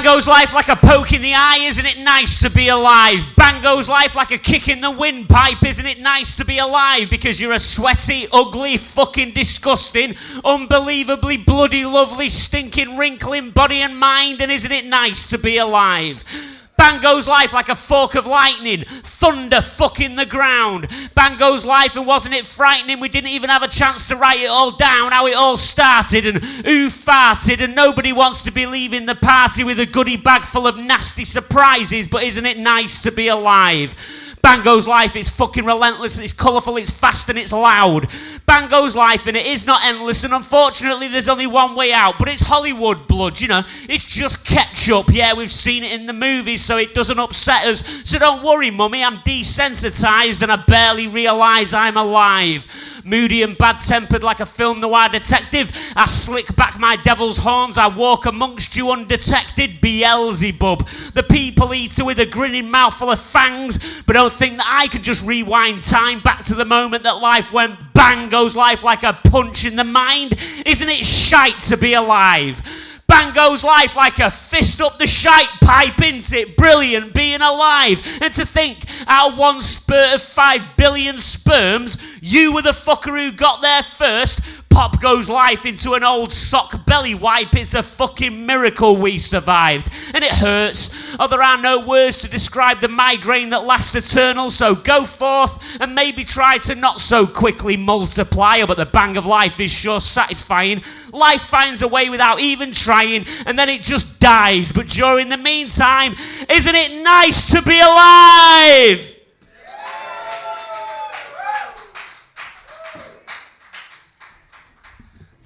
Bang goes life like a poke in the eye, isn't it nice to be alive? Bang goes life like a kick in the windpipe, isn't it nice to be alive? Because you're a sweaty, ugly, fucking disgusting, unbelievably bloody lovely, stinking, wrinkling body and mind, and isn't it nice to be alive? Bang goes life like a fork of lightning, thunder fucking the ground. Bang goes life, and wasn't it frightening? We didn't even have a chance to write it all down, how it all started and who farted, and nobody wants to be leaving the party with a goodie bag full of nasty surprises, but isn't it nice to be alive? Bang goes life, it's fucking relentless, and it's colourful, it's fast and it's loud. Bang goes life, and it is not endless, and unfortunately there's only one way out, but it's Hollywood blood, you know, it's just ketchup. Yeah, we've seen it in the movies, so it doesn't upset us, so don't worry mummy, I'm desensitised and I barely realise I'm alive. Moody and bad-tempered like a film noir detective, I slick back my devil's horns, I walk amongst you undetected, Beelzebub, the people eater with a grinning mouth full of fangs, but don't think that I could just rewind time back to the moment that life went bang goes life like a punch in the mind. Isn't it shite to be alive? Bang goes life like a fist up the shite pipe, isn't it? Brilliant being alive. And to think, out of one spurt of 5 billion sperms, you were the fucker who got there first. Pop goes life into an old sock belly wipe. It's a fucking miracle we survived. And it hurts. Oh, there are no words to describe the migraine that lasts eternal. So go forth and maybe try to not so quickly multiply. Oh, but the bang of life is sure satisfying. Life finds a way without even trying, and then it just dies. But during the meantime, isn't it nice to be alive?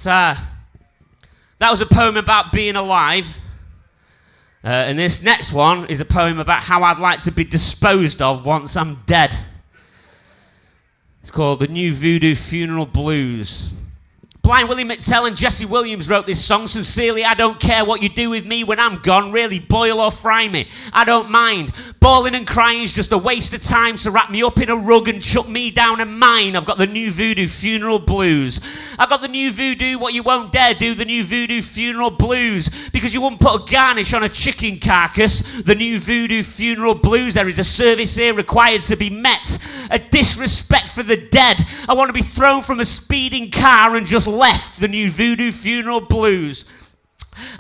That was a poem about being alive. And this next one is a poem about how I'd like to be disposed of once I'm dead. It's called The New Voodoo Funeral Blues. Blind Willie McTell and Jesse Williams wrote this song. Sincerely, I don't care what you do with me when I'm gone. Really, boil or fry me, I don't mind. Bawling and crying is just a waste of time, so wrap me up in a rug and chuck me down in mine. I've got the new voodoo funeral blues. I've got the new voodoo, what you won't dare do, the new voodoo funeral blues. Because you wouldn't put a garnish on a chicken carcass. The new voodoo funeral blues. There is a service here required to be met. A disrespect for the dead. I want to be thrown from a speeding car and just left. The new voodoo funeral blues.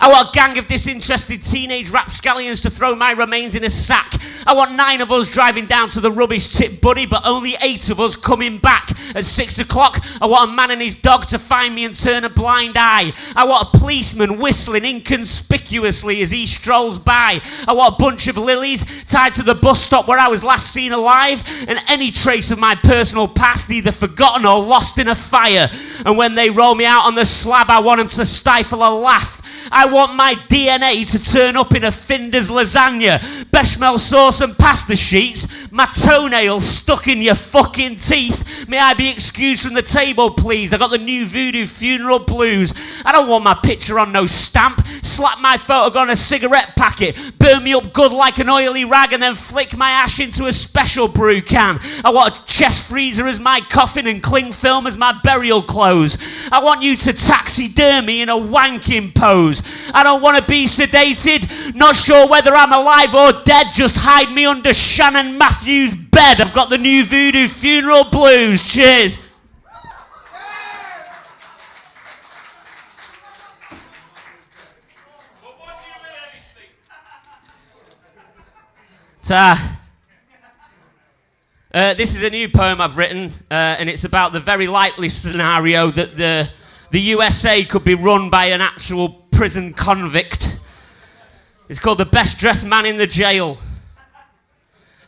I want a gang of disinterested teenage rapscallions to throw my remains in a sack. I want 9 of us driving down to the rubbish tip, buddy, but only 8 of us coming back. At 6 o'clock, I want a man and his dog to find me and turn a blind eye. I want a policeman whistling inconspicuously as he strolls by. I want a bunch of lilies tied to the bus stop where I was last seen alive, and any trace of my personal past either forgotten or lost in a fire. And when they roll me out on the slab, I want them to stifle a laugh. I want my DNA to turn up in a Finder's lasagna, bechamel sauce and pasta sheets, my toenails stuck in your fucking teeth. May I be excused from the table, please? I got the new voodoo funeral blues. I don't want my picture on no stamp. Slap my photo on a cigarette packet, burn me up good like an oily rag, and then flick my ash into a special brew can. I want a chest freezer as my coffin and cling film as my burial clothes. I want you to taxidermy in a wanking pose. I don't want to be sedated, not sure whether I'm alive or dead, just hide me under Shannon Matthews' bed. I've got the new voodoo funeral blues. Cheers. This is a new poem I've written, and it's about the very likely scenario that the USA could be run by an actual prison convict. It's called The Best Dressed Man in the Jail.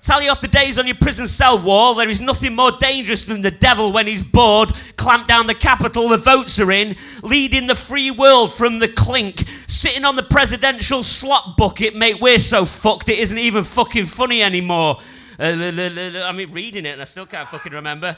Tally off the days on your prison cell wall. There is nothing more dangerous than the devil when he's bored. Clamp down the capital, the votes are in. Leading the free world from the clink. Sitting on the presidential slot bucket. Mate, we're so fucked it isn't even fucking funny anymore. I mean, reading it and I still can't fucking remember.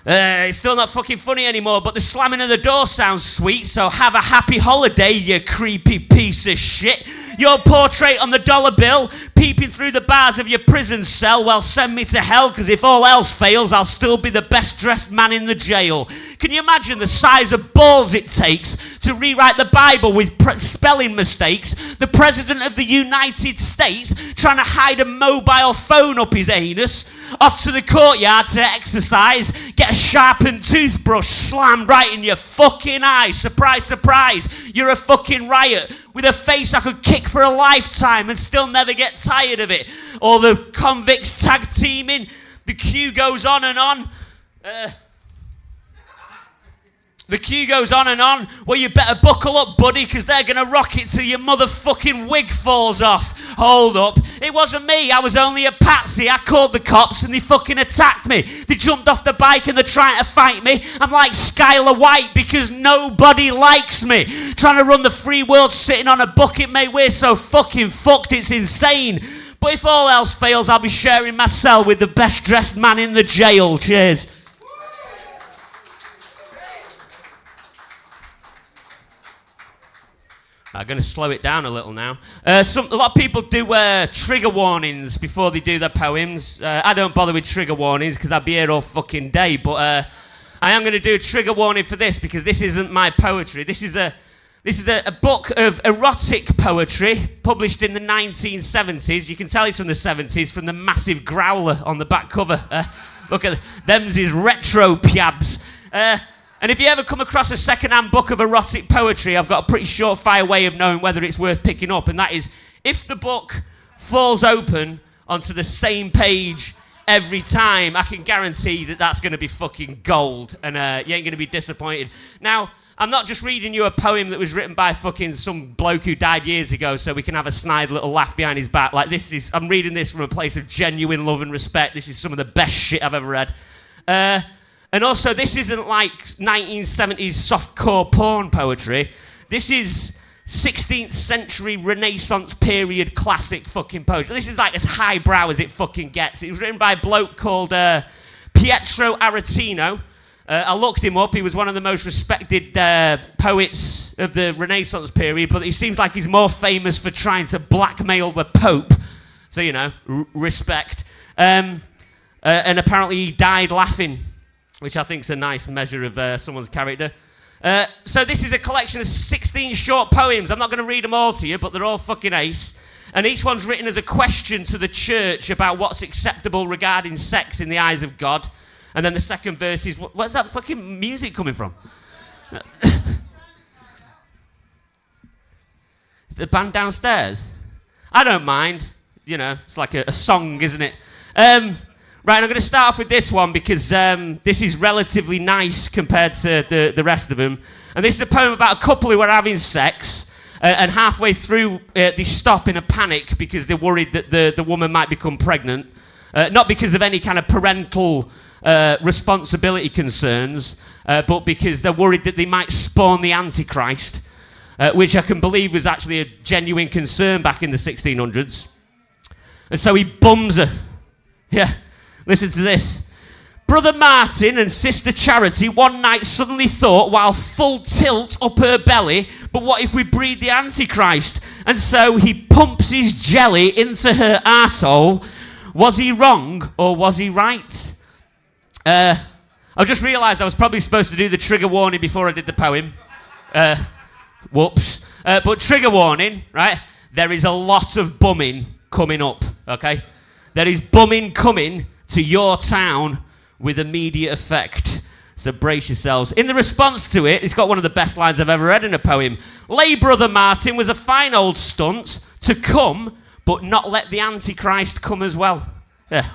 It's still not fucking funny anymore, but the slamming of the door sounds sweet, so have a happy holiday, you creepy piece of shit. Your portrait on the dollar bill peeping through the bars of your prison cell, well, send me to hell, because if all else fails, I'll still be the best dressed man in the jail. Can you imagine the size of balls it takes to rewrite the Bible with spelling mistakes? The President of the United States trying to hide a mobile phone up his anus, off to the courtyard to exercise, get a sharpened toothbrush slammed right in your fucking eye. Surprise, surprise, you're a fucking riot with a face I could kick for a lifetime and still never get tired of it. Or the convicts tag teaming, the queue goes on and on. The queue goes on and on. Well, you better buckle up, buddy, because they're going to rock it till your motherfucking wig falls off. Hold up. It wasn't me. I was only a patsy. I called the cops and they fucking attacked me. They jumped off the bike and they're trying to fight me. I'm like Skylar White because nobody likes me. Trying to run the free world sitting on a bucket, mate. We're so fucking fucked. It's insane. But if all else fails, I'll be sharing my cell with the best dressed man in the jail. Cheers. I'm going to slow it down a little now. A lot of people do trigger warnings before they do their poems. I don't bother with trigger warnings because I'll be here all fucking day. But I am going to do a trigger warning for this because this isn't my poetry. This is a book of erotic poetry published in the 1970s. You can tell it's from the 70s from the massive growler on the back cover. Look at them's his retro piabs. And if you ever come across a second-hand book of erotic poetry, I've got a pretty surefire way of knowing whether it's worth picking up, and that is if the book falls open onto the same page every time, I can guarantee that that's going to be fucking gold, and you ain't going to be disappointed. Now, I'm not just reading you a poem that was written by fucking some bloke who died years ago so we can have a snide little laugh behind his back. Like, I'm reading this from a place of genuine love and respect. This is some of the best shit I've ever read. And also, this isn't like 1970s softcore porn poetry. This is 16th century Renaissance period classic fucking poetry. This is like as highbrow as it fucking gets. It was written by a bloke called Pietro Aretino. I looked him up. He was one of the most respected poets of the Renaissance period, but he seems like he's more famous for trying to blackmail the Pope. So, you know, respect. And apparently he died laughing, which I think is a nice measure of someone's character. So this is a collection of 16 short poems. I'm not going to read them all to you, but they're all fucking ace. And each one's written as a question to the church about what's acceptable regarding sex in the eyes of God. And then the second verse is, where's that fucking music coming from? Is the band downstairs? I don't mind. You know, it's like a song, isn't it? Right, I'm going to start off with this one because this is relatively nice compared to the rest of them. And this is a poem about a couple who are having sex, and halfway through they stop in a panic because they're worried that the woman might become pregnant. Not because of any kind of parental responsibility concerns, but because they're worried that they might spawn the Antichrist, which I can believe was actually a genuine concern back in the 1600s. And so he bums her. Yeah. Listen to this. Brother Martin and Sister Charity one night suddenly thought, while full tilt up her belly, but what if we breed the Antichrist? And so he pumps his jelly into her arsehole. Was he wrong or was he right? I just realised I was probably supposed to do the trigger warning before I did the poem. Whoops. But trigger warning, right? There is a lot of bumming coming up, okay? There is bumming coming to your town with immediate effect. So brace yourselves. In the response to it, it's got one of the best lines I've ever read in a poem. Lay Brother Martin was a fine old stunt to come, but not let the Antichrist come as well. Yeah,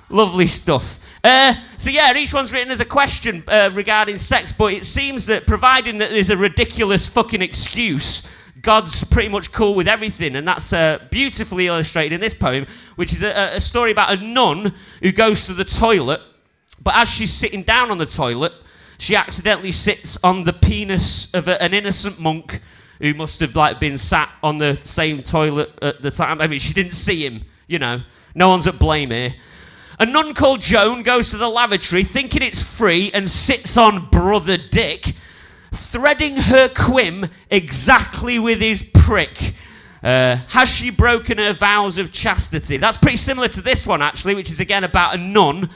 lovely stuff. So yeah, each one's written as a question regarding sex, but it seems that providing that there's a ridiculous fucking excuse, God's pretty much cool with everything, and that's beautifully illustrated in this poem, which is a story about a nun who goes to the toilet, but as she's sitting down on the toilet, she accidentally sits on the penis of an innocent monk who must have like been sat on the same toilet at the time. I mean, she didn't see him, you know. No one's at blame here. A nun called Joan goes to the lavatory thinking it's free and sits on Brother Dick, threading her quim exactly with his prick. Has she broken her vows of chastity? That's pretty similar to this one, actually, which is again about a nun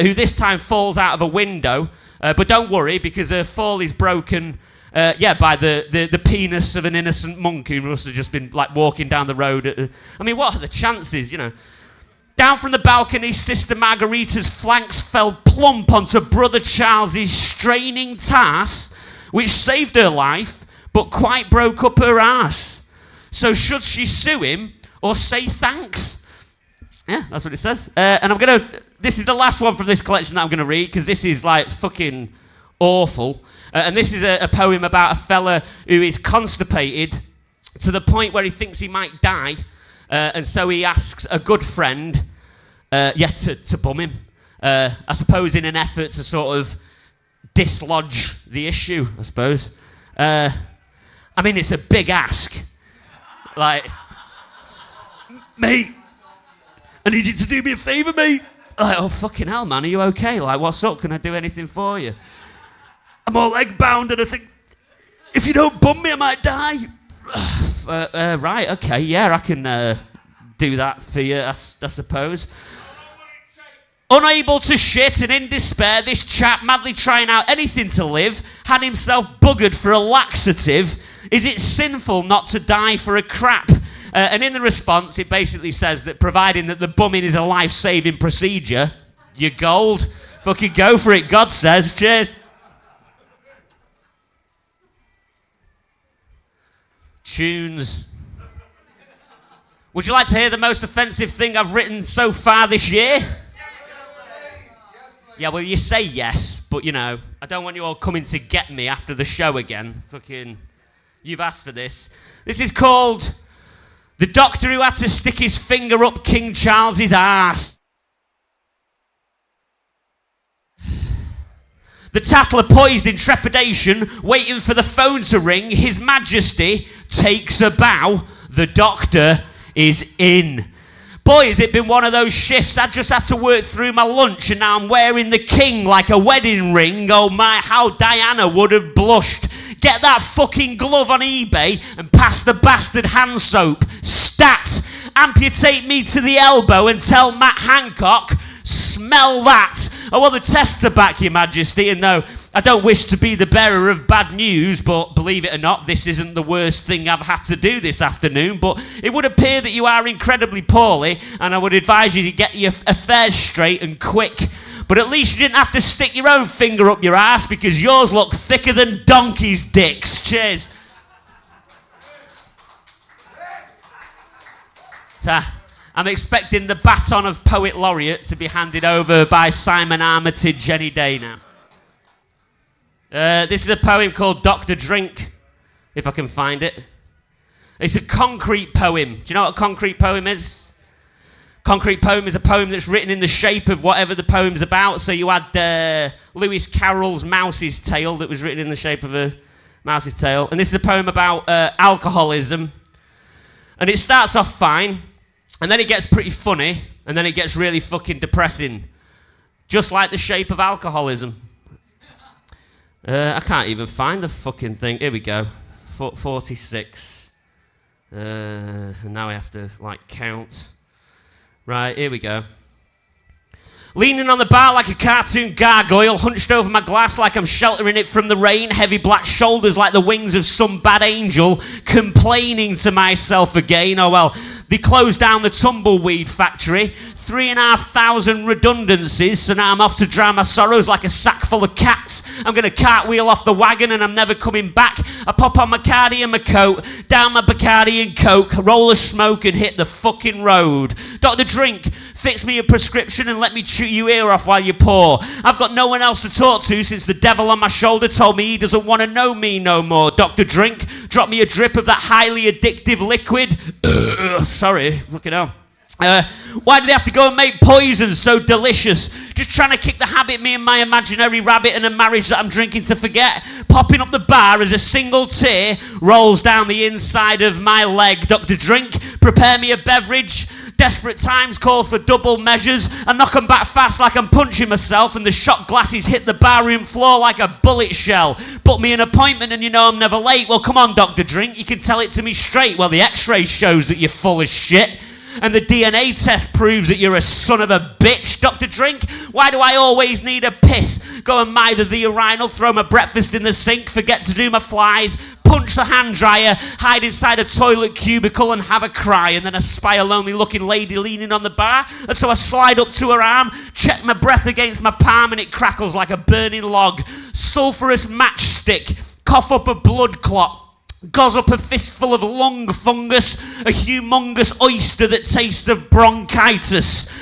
who this time falls out of a window. But don't worry, because her fall is broken, by the penis of an innocent monk who must have just been like walking down the road. I mean, what are the chances, you know? Down from the balcony, Sister Margarita's flanks fell plump onto Brother Charles's straining tass, which saved her life, but quite broke up her arse. So should she sue him or say thanks? Yeah, that's what it says. And this is the last one from this collection that I'm going to read, because this is like fucking awful. And this is a poem about a fella who is constipated to the point where he thinks he might die. And so he asks a good friend, to bum him. I suppose in an effort to sort of dislodge the issue, I suppose. I mean, it's a big ask. Like, mate, I need you to do me a favour, mate. Like, oh, fucking hell, man, are you okay? Like, what's up? Can I do anything for you? I'm all leg bound and I think, if you don't bum me, I might die. Right, okay, yeah, I can do that for you, I suppose. Unable to shit and in despair, this chap, madly trying out anything to live, had himself buggered for a laxative. Is it sinful not to die for a crap? And in the response, it basically says that providing that the bumming is a life-saving procedure, you're gold. Fucking go for it, God says. Cheers. Tunes. Would you like to hear the most offensive thing I've written so far this year? Yeah, well, you say yes, but, you know, I don't want you all coming to get me after the show again. Fucking, you've asked for this. This is called The Doctor Who Had to Stick His Finger Up King Charles's Arse. The tattler poised in trepidation, waiting for the phone to ring. His Majesty takes a bow. The Doctor is in. Boy, has it been one of those shifts. I just had to work through my lunch and now I'm wearing the king like a wedding ring. Oh my, how Diana would have blushed. Get that fucking glove on eBay and pass the bastard hand soap. Stat. Amputate me to the elbow and tell Matt Hancock, smell that. Oh, well, the tests are back, Your Majesty, and no, I don't wish to be the bearer of bad news, but believe it or not, this isn't the worst thing I've had to do this afternoon, but it would appear that you are incredibly poorly, and I would advise you to get your affairs straight and quick. But at least you didn't have to stick your own finger up your ass, because yours look thicker than donkeys' dicks. Cheers. I'm expecting the baton of Poet Laureate to be handed over by Simon Armitage any day now. This is a poem called Dr. Drink, if I can find it. It's a concrete poem. Do you know what a concrete poem is? Concrete poem is a poem that's written in the shape of whatever the poem's about. So you had Lewis Carroll's Mouse's Tale that was written in the shape of a mouse's tail. And this is a poem about alcoholism. And it starts off fine. And then it gets pretty funny, and then it gets really fucking depressing. Just like the shape of alcoholism. I can't even find the fucking thing. Here we go. 46. And now I have to, like, count. Right, here we go. Leaning on the bar like a cartoon gargoyle, hunched over my glass like I'm sheltering it from the rain, heavy black shoulders like the wings of some bad angel, complaining to myself again. Oh well, they closed down the tumbleweed factory, 3,500 redundancies, so now I'm off to drown my sorrows like a sack full of cats. I'm going to cartwheel off the wagon and I'm never coming back. I pop on my Bacardi and my coat, down my Bacardi and Coke, roll a smoke and hit the fucking road. Dr. Drink, fix me a prescription and let me chew your ear off while you're poor. I've got no one else to talk to since the devil on my shoulder told me he doesn't want to know me no more. Dr. Drink, drop me a drip of that highly addictive liquid. Sorry, look it up. Why do they have to go and make poison so delicious? Just trying to kick the habit, me and my imaginary rabbit and a marriage that I'm drinking to forget. Popping up the bar as a single tear rolls down the inside of my leg. Dr. Drink, prepare me a beverage. Desperate times call for double measures. I knock 'em back fast like I'm punching myself, and the shot glasses hit the barroom floor like a bullet shell. Book me an appointment and you know I'm never late. Well, come on, Dr. Drink, you can tell it to me straight. Well, the x-ray shows that you're full of shit. And the DNA test proves that you're a son of a bitch. Dr. Drink, why do I always need a piss? Go and mither the urinal, throw my breakfast in the sink, forget to do my flies, punch the hand dryer, hide inside a toilet cubicle and have a cry, and then I spy a lonely looking lady leaning on the bar, and so I slide up to her arm, check my breath against my palm, and it crackles like a burning log. Sulphurous matchstick, cough up a blood clot, gauze up a fistful of lung fungus, a humongous oyster that tastes of bronchitis.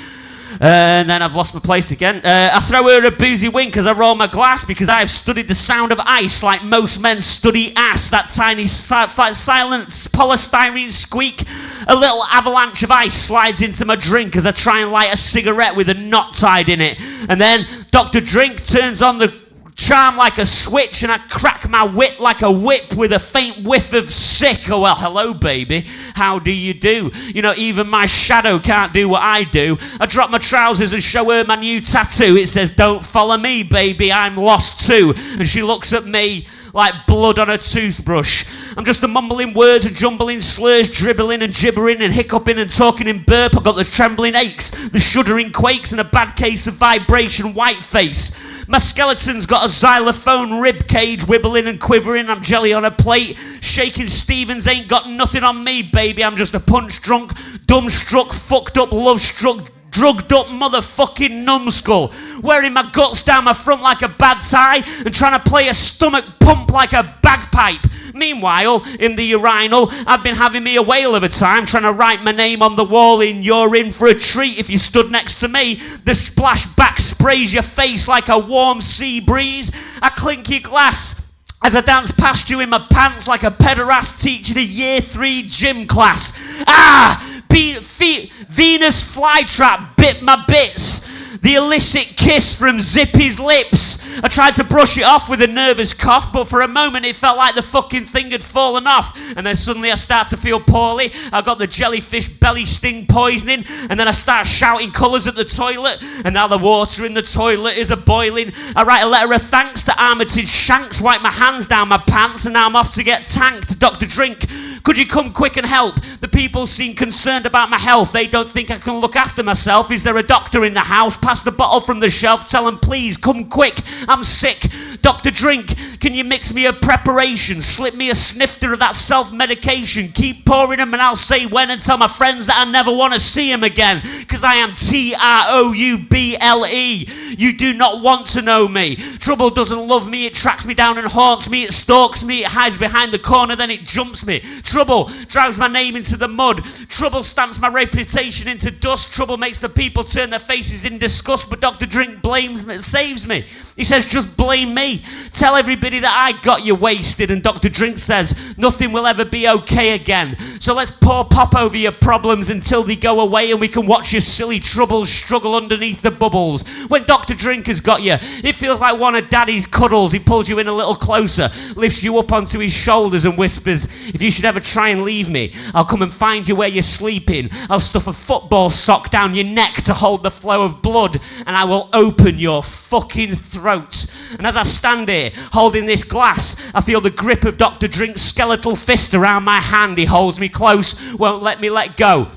And then I've lost my place again. I throw her a boozy wink as I roll my glass, because I have studied the sound of ice like most men study ass. That tiny silent polystyrene squeak. A little avalanche of ice slides into my drink as I try and light a cigarette with a knot tied in it. And then Dr. Drink turns on the charm like a switch, and I crack my wit like a whip with a faint whiff of sick. Oh, well, hello, baby. How do you do? You know, even my shadow can't do what I do. I drop my trousers and show her my new tattoo. It says, "Don't follow me, baby, I'm lost too." And she looks at me like blood on a toothbrush. I'm just a mumbling words and jumbling slurs, dribbling and gibbering and hiccuping and talking in burp. I've got the trembling aches, the shuddering quakes, and a bad case of vibration white face. My skeleton's got a xylophone rib cage, wibbling and quivering. I'm jelly on a plate. Shaking Stevens ain't got nothing on me, baby. I'm just a punch-drunk, dumb-struck, fucked-up, love-struck, drugged up motherfucking numbskull, wearing my guts down my front like a bad tie and trying to play a stomach pump like a bagpipe. Meanwhile, in the urinal, I've been having me a whale of a time trying to write my name on the wall in "You're in for a treat if you stood next to me." The splashback sprays your face like a warm sea breeze. I clink your glass as I dance past you in my pants like a pederast teaching a year 3 gym class. Venus flytrap bit my bits. The illicit kiss from Zippy's lips. I tried to brush it off with a nervous cough, but for a moment it felt like the fucking thing had fallen off. And then suddenly I start to feel poorly. I got the jellyfish belly sting poisoning, and then I start shouting colours at the toilet, and now the water in the toilet is a-boiling. I write a letter of thanks to Armitage Shanks, wipe my hands down my pants, and now I'm off to get tanked. Dr. Drink, could you come quick and help? The people seem concerned about my health. They don't think I can look after myself. Is there a doctor in the house? Pass the bottle from the shelf. Tell them, please, come quick. I'm sick. Dr. Drink, can you mix me a preparation? Slip me a snifter of that self-medication. Keep pouring them and I'll say when, and tell my friends that I never want to see them again. Because I am Trouble. You do not want to know me. Trouble doesn't love me. It tracks me down and haunts me. It stalks me. It hides behind the corner. Then it jumps me. Trouble drives my name into the mud. Trouble stamps my reputation into dust. Trouble makes the people turn their faces in disgust. But Dr. Drink blames me, saves me. He says, just blame me. Tell everybody that I got you wasted. And Dr. Drink says, nothing will ever be okay again. So let's pour pop over your problems until they go away, and we can watch your silly troubles struggle underneath the bubbles. When Dr. Drink has got you, it feels like one of Daddy's cuddles. He pulls you in a little closer, lifts you up onto his shoulders and whispers, if you should ever try and leave me, I'll come and find you where you're sleeping. I'll stuff a football sock down your neck to hold the flow of blood, and I will open your fucking throat. And as I stand here holding this glass, I feel the grip of Dr. Drink's skeletal fist around my hand. He holds me close, won't let me let go.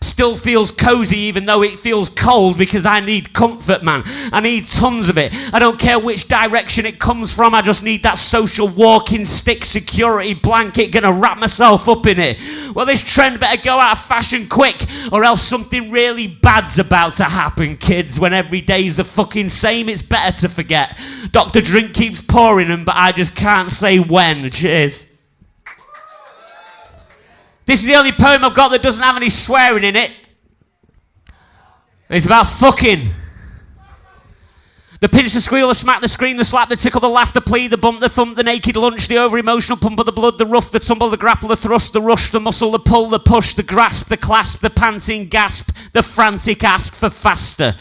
Still feels cozy even though it feels cold, because I need comfort, man. I need tons of it. I don't care which direction it comes from. I just need that social walking stick security blanket. Gonna wrap myself up in it. Well, this trend better go out of fashion quick, or else something really bad's about to happen, kids. When every day's the fucking same, it's better to forget. Dr. Drink keeps pouring them, but I just can't say when. Cheers. This is the only poem I've got that doesn't have any swearing in it. It's about fucking. The pinch, the squeal, the smack, the scream, the slap, the tickle, the laugh, the plea, the bump, the thump, the naked lunch, the over-emotional pump of the blood, the rough, the tumble, the grapple, the thrust, the rush, the muscle, the pull, the push, the grasp, the clasp, the panting gasp, the frantic ask for faster.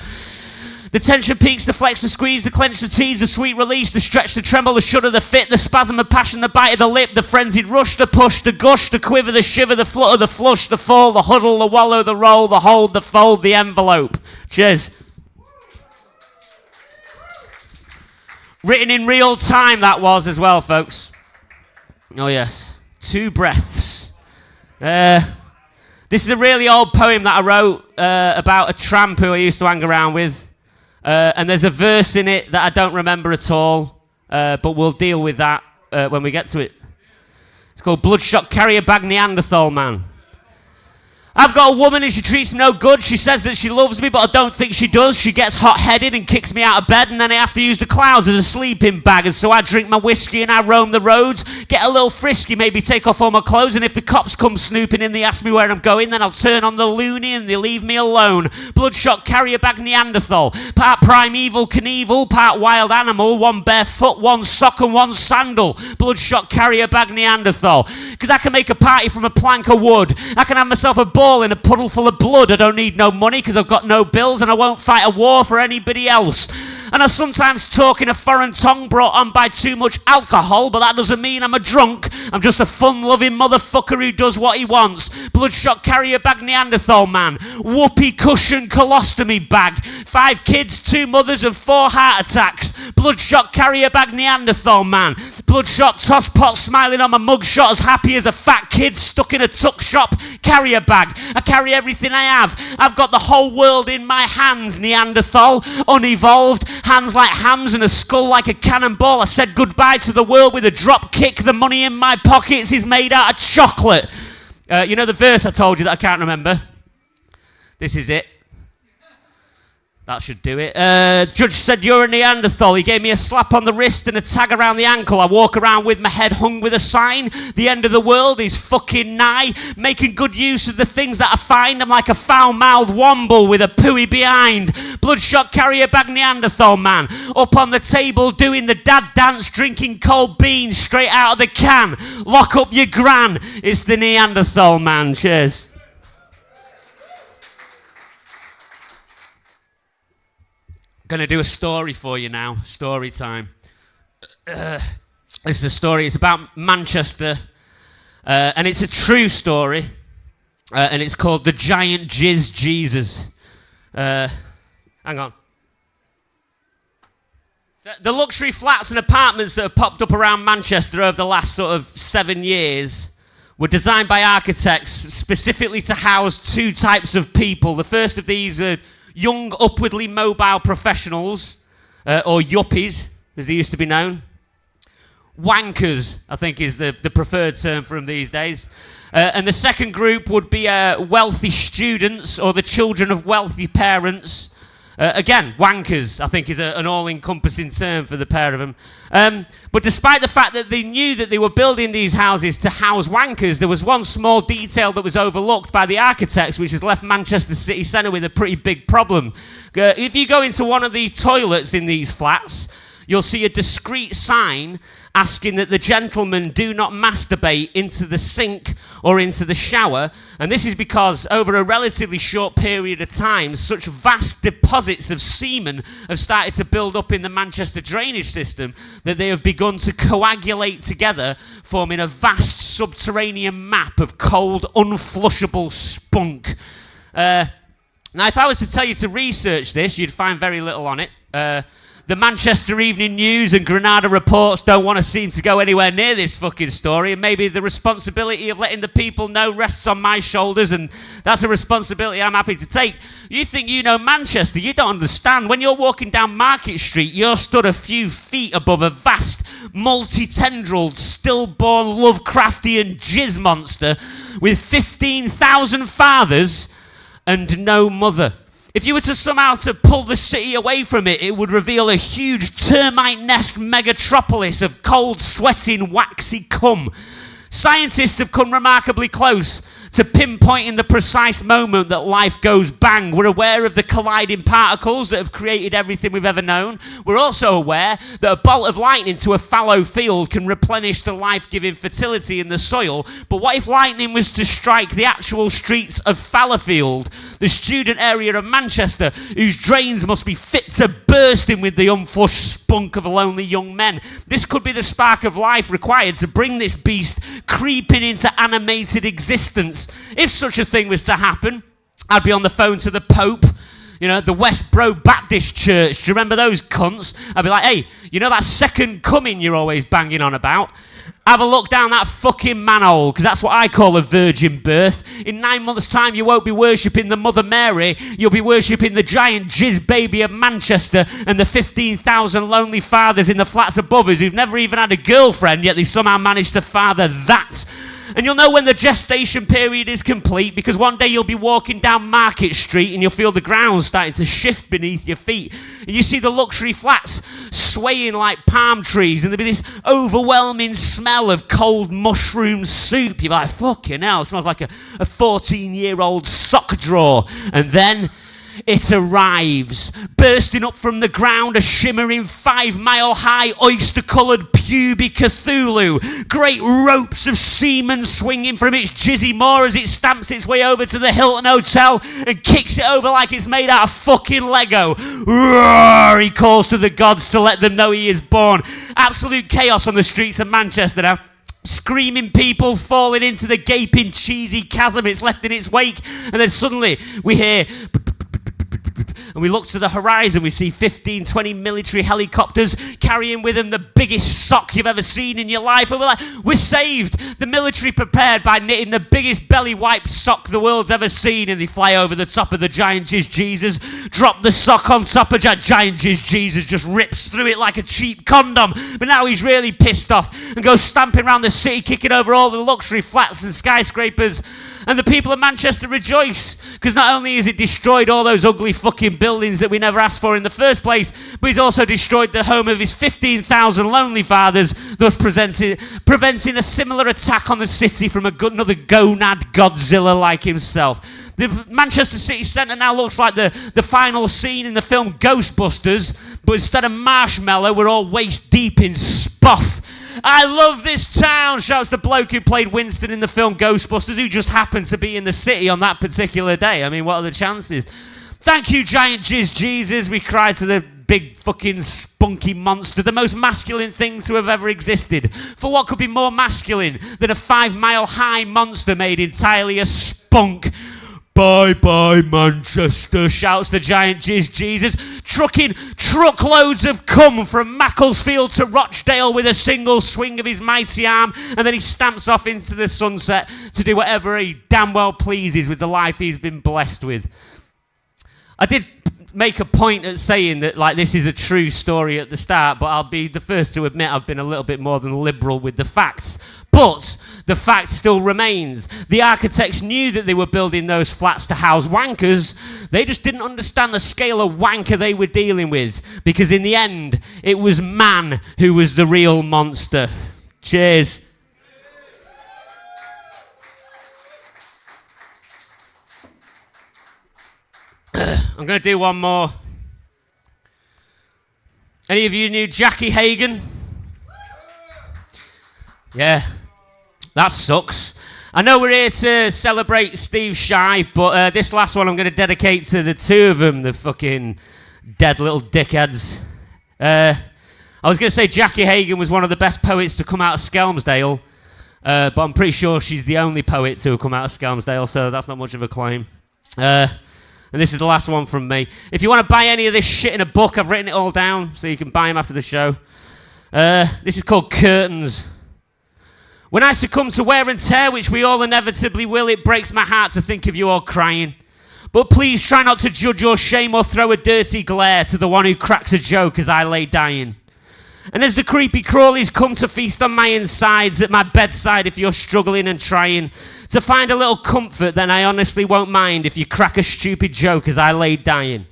The tension peaks, the flex, the squeeze, the clench, the tease, the sweet release, the stretch, the tremble, the shudder, the fit, the spasm of passion, the bite of the lip, the frenzied rush, the push, the gush, the quiver, the shiver, the flutter, the flush, the fall, the huddle, the wallow, the roll, the hold, the fold, the envelope. Cheers. Written in real time that was as well, folks. Oh yes. 2 breaths. This is a really old poem that I wrote about a tramp who I used to hang around with. And there's a verse in it that I don't remember at all, but we'll deal with that when we get to it. It's called Bloodshot Carrier Bag Neanderthal Man. I've got a woman and she treats me no good. She says that she loves me, but I don't think she does. She gets hot-headed and kicks me out of bed, and then I have to use the clouds as a sleeping bag. And so I drink my whiskey and I roam the roads, get a little frisky, maybe take off all my clothes, and if the cops come snooping in, they ask me where I'm going, then I'll turn on the loony and they leave me alone. Bloodshot carrier bag Neanderthal, part primeval Knievel, part wild animal, 1 bare foot, 1 sock and 1 sandal. Bloodshot carrier bag Neanderthal. Because I can make a party from a plank of wood. I can have myself a ball in a puddle full of blood. I don't need no money because I've got no bills, and I won't fight a war for anybody else. And I sometimes talk in a foreign tongue brought on by too much alcohol, but that doesn't mean I'm a drunk. I'm just a fun-loving motherfucker who does what he wants. Bloodshot carrier bag Neanderthal man. Whoopee cushion colostomy bag. 5 kids, 2 mothers and 4 heart attacks. Bloodshot carrier bag Neanderthal man. Bloodshot toss pot smiling on my mugshot, as happy as a fat kid stuck in a tuck shop. Carrier bag. I carry everything I have. I've got the whole world in my hands, Neanderthal. Unevolved. Hands like hams and a skull like a cannonball. I said goodbye to the world with a drop kick. The money in my pockets is made out of chocolate. You know the verse I told you that I can't remember? This is it. That should do it. Judge said, you're a Neanderthal. He gave me a slap on the wrist and a tag around the ankle. I walk around with my head hung with a sign. The end of the world is fucking nigh. Making good use of the things that I find. I'm like a foul-mouthed womble with a pooey behind. Bloodshot carrier bag Neanderthal man. Up on the table doing the dad dance, drinking cold beans straight out of the can. Lock up your gran. It's the Neanderthal man. Cheers. Going to do a story for you now. Story time. This is a story. It's about Manchester. And it's a true story. And it's called The Giant Jizz Jesus. Hang on. So the luxury flats and apartments that have popped up around Manchester over the last sort of 7 years were designed by architects specifically to house 2 types of people. The first of these are young, upwardly mobile professionals, or yuppies, as they used to be known. Wankers, I think, is the preferred term for them these days. And the second group would be wealthy students or the children of wealthy parents. Again, wankers, I think, is an all-encompassing term for the pair of them. But despite the fact that they knew that they were building these houses to house wankers, there was one small detail that was overlooked by the architects, which has left Manchester city centre with a pretty big problem. If you go into one of the toilets in these flats, you'll see a discreet sign asking that the gentlemen do not masturbate into the sink or into the shower. And this is because over a relatively short period of time, such vast deposits of semen have started to build up in the Manchester drainage system that they have begun to coagulate together, forming a vast subterranean map of cold, unflushable spunk. Now, if I was to tell you to research this, you'd find very little on it. The Manchester Evening News and Granada Reports don't want to seem to go anywhere near this fucking story, and maybe the responsibility of letting the people know rests on my shoulders, and that's a responsibility I'm happy to take. You think you know Manchester, you don't understand. When you're walking down Market Street, you're stood a few feet above a vast, multi-tendrilled, stillborn Lovecraftian jizz monster with 15,000 fathers and no mother. If you were to somehow to pull the city away from it, it would reveal a huge termite nest megatropolis of cold, sweating, waxy cum. Scientists have come remarkably close to pinpointing the precise moment that life goes bang. We're aware of the colliding particles that have created everything we've ever known. We're also aware that a bolt of lightning to a fallow field can replenish the life-giving fertility in the soil. But what if lightning was to strike the actual streets of Fallowfield, the student area of Manchester, whose drains must be fit to bursting with the unflushed spunk of lonely young men? This could be the spark of life required to bring this beast creeping into animated existence. If such a thing was to happen, I'd be on the phone to the Pope, the Westboro Baptist Church. Do you remember those cunts? I'd be like, hey, that second coming you're always banging on about? Have a look down that fucking manhole, because that's what I call a virgin birth. In 9 months' time, you won't be worshipping the Mother Mary. You'll be worshipping the giant jizz baby of Manchester and the 15,000 lonely fathers in the flats above us who've never even had a girlfriend, yet they somehow managed to father that. And you'll know when the gestation period is complete, because one day you'll be walking down Market Street and you'll feel the ground starting to shift beneath your feet. And you see the luxury flats swaying like palm trees, and there'll be this overwhelming smell of cold mushroom soup. You're like, fucking hell, it smells like a 14-year-old sock drawer. And then it arrives, bursting up from the ground, a shimmering 5-mile-high oyster-coloured pubic Cthulhu. Great ropes of semen swinging from its jizzy maw as it stamps its way over to the Hilton Hotel and kicks it over like it's made out of fucking Lego. Roar! He calls to the gods to let them know he is born. Absolute chaos on the streets of Manchester now. Screaming people falling into the gaping, cheesy chasm it's left in its wake. And then suddenly we hear... And we look to the horizon, we see 15, 20 military helicopters carrying with them the biggest sock you've ever seen in your life. And we're like, we're saved. The military prepared by knitting the biggest belly wipe sock the world's ever seen. And they fly over the top of the giant jizz Jesus, drop the sock on top of giant jizz Jesus, just rips through it like a cheap condom. But now he's really pissed off and goes stamping around the city, kicking over all the luxury flats and skyscrapers. And the people of Manchester rejoice, because not only has it destroyed all those ugly fucking buildings that we never asked for in the first place, but he's also destroyed the home of his 15,000 lonely fathers, thus preventing a similar attack on the city from another gonad Godzilla like himself. The Manchester city centre now looks like the final scene in the film Ghostbusters, but instead of marshmallow, we're all waist deep in spoff. I love this town, shouts the bloke who played Winston in the film Ghostbusters, who just happened to be in the city on that particular day. I mean, what are the chances? Thank you, giant jizz Jesus, we cry to the big fucking spunky monster, the most masculine thing to have ever existed. For what could be more masculine than a 5-mile-high monster made entirely of spunk? Bye-bye, Manchester, shouts the giant jizz Jesus, trucking truckloads of cum from Macclesfield to Rochdale with a single swing of his mighty arm, and then he stamps off into the sunset to do whatever he damn well pleases with the life he's been blessed with. I did make a point at saying that this is a true story at the start, but I'll be the first to admit I've been a little bit more than liberal with the facts. But the fact still remains. The architects knew that they were building those flats to house wankers. They just didn't understand the scale of wanker they were dealing with, because in the end, it was man who was the real monster. Cheers. I'm going to do one more. Any of you knew Jackie Hagan? Yeah, that sucks. I know we're here to celebrate Steve Shy, but this last one I'm going to dedicate to the two of them, the fucking dead little dickheads. I was going to say Jackie Hagan was one of the best poets to come out of Skelmersdale, but I'm pretty sure she's the only poet to have come out of Skelmersdale, so that's not much of a claim. And this is the last one from me. If you want to buy any of this shit in a book, I've written it all down, so you can buy them after the show. This is called Curtains. When I succumb to wear and tear, which we all inevitably will, it breaks my heart to think of you all crying. But please try not to judge or shame or throw a dirty glare to the one who cracks a joke as I lay dying. And as the creepy crawlies come to feast on my insides at my bedside, if you're struggling and trying to find a little comfort, then I honestly won't mind if you crack a stupid joke as I lay dying.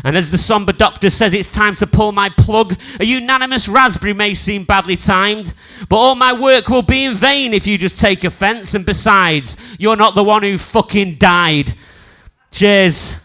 And as the somber doctor says it's time to pull my plug, a unanimous raspberry may seem badly timed, but all my work will be in vain if you just take offence, and besides, you're not the one who fucking died. Cheers.